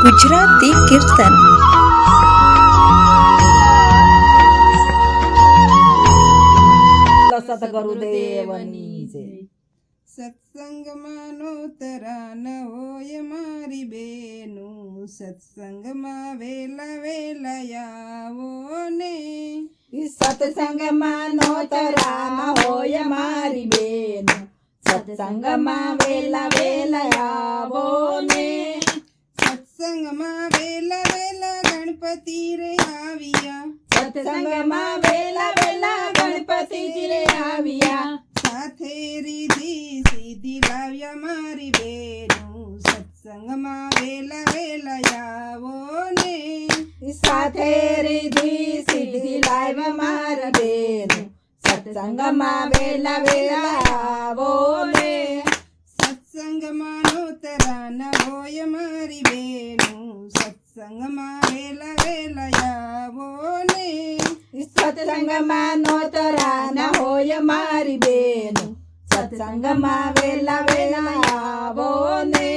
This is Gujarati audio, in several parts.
ગુજરાતી કીર્તન. સતગુરુદેવની જય. સત્સંગમાં નોતરા ન હોય મારી બેનું, સત્સંગમાં વેલા વેલા આવો ને. સત્સંગમાં નોતરા ન હોય મારી બેનું, સત્સંગમાં વેલા વેલા આવો ને. સત્સંગમાં વેલા વેલા ગણપતિ રે આવ્યા, સત્સંગમાં વેલા વેલા ગણપતિ રે આવ્યા. સાથે રીધી સીધી લાવ્યા મારી બેનું, સત્સંગમાં વેલા વેલા આવો ને. સાથે રીધી સીધી લાવ્યા મારી બેનું, સત્સંગમાં વેલા વેલા આવો ને. સત્સંગમાં નોતરા ન હોય મારી બેનું, સત્સંગમાં વેલા વેલા આવો ને. સત્સંગમાં નોતરા ન હોય મારી બેનું, સત્સંગમાં વેલા વેલા આવો ને.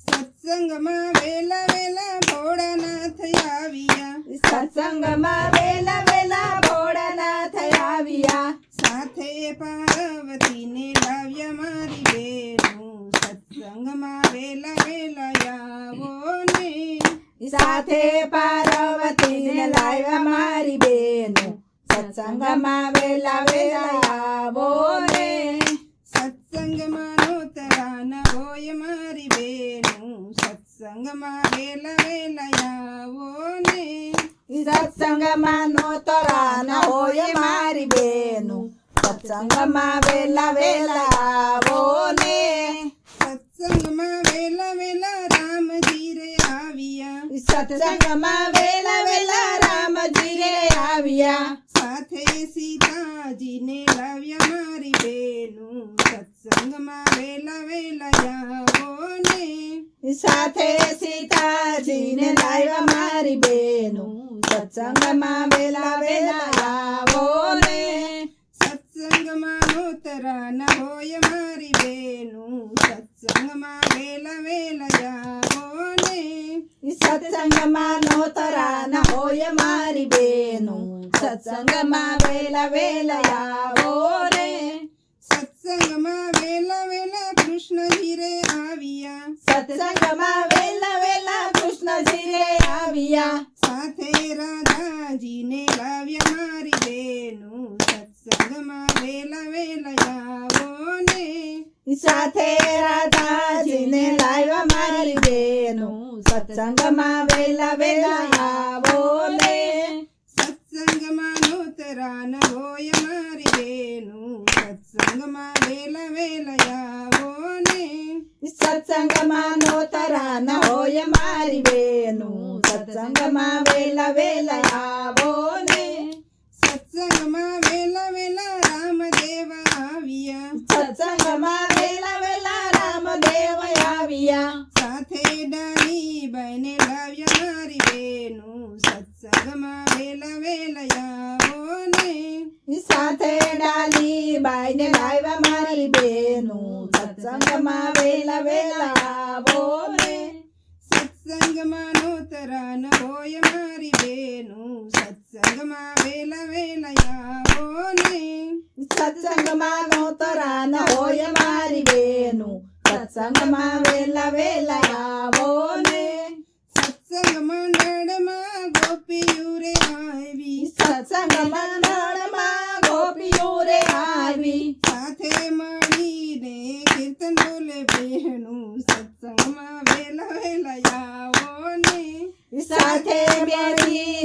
સત્સંગમાં વેલા વેલા ભોળાનાથ આવ્યા, સત્સંગમાં વેલા વેલા ભોળાનાથ આવ્યા. સાથે પાર્વતીને લાવ્યા મારી બેનું, સત્સંગમાં વેલા વેલા આવો ને. સાથે પાર્વતીને લાવ્યા મારી બેનું, સત્સંગમાં વેલા વેલા આવો ને. સત્સંગમાં નોતરા ન હોય મારી બેનું, સત્સંગમાં વેલા વેલા આવો ને. સત્સંગમાં નોતરા ન હોય મારી બેનું, સત્સંગમાં વેલા વેલા આવો ને. સત્સંગમાં વેલા વેલા રામજી રે આવ્યા, સત્સંગમાં વેલા વેલા રામજી રે આવ્યા. સાથે સીતાજીને લાવ્યા મારી બેનું, સત્સંગમાં વેલા વેલા આવો ને. સાથે સીતાજીને લાવ્યા મારી બેનું, સત્સંગમાં વેલા વેલા આવો ને. સત્સંગમાં નોતરા ન હોય મારી બેનું, સત્સંગમાં વેલા વેલા આવો ને. સત્સંગમાં નોતરા ન હોય મારી બેનું, સત્સંગમાં વેલા વેલા આવો ને. સત્સંગમાં વેલા વેલા કૃષ્ણજી રે આવ્યા, સત્સંગમાં વેલા વેલા કૃષ્ણજી રે આવ્યા. સાથે રાધાજીને લાવ્યા મારી બેનું, સત્સંગમાં વેલા વેલા આવો ને. સાથે રાધાજીને લાવ્યા મારી બેનું, સત્સંગમાં વેલા વેલા આવો ને. સત્સંગમાં નોતરા ન હોય મારી બેનું, સત્સંગમાં વેલા વેલા આવો ને. સત્સંગમાં નોતરા ન હોય મારી બેનું, સત્સંગમાં વેલા વેલા આવો ને. સત્સંગમાં વેલા વેલા રામદેવ આવ્યા, સત્સંગમાં વેલા વેલા રામદેવ આવ્યા. સાથે ડાલી બાઈને લાવ્યા મારી બેનું, સત્સંગમાં વેલા વેલા આવો ને. સાથે ડાલી બાઈને લાવ્યા મારી બેનું, સત્સંગમાં વેલા વેલા આવો ને. સત્સંગમાં નોતરા ન હોય મારી બેનું, સત્સંગમાં વેલા વેલા આવો ને. સત્સંગમાં નોતરા ન હોય મારી બેનું, સત્સંગમાં વેલા વેલા આવો ને. સત્સંગમાં નળમાં ગોપીઓ રે આવી, સત્સંગમાં નળમાં ગોપીઓ રે આવી. સાથે મળીને કીર્તન બોલે બેનું, સત્સંગમાં વેલા વેલા આવો ને. સાથે બેસી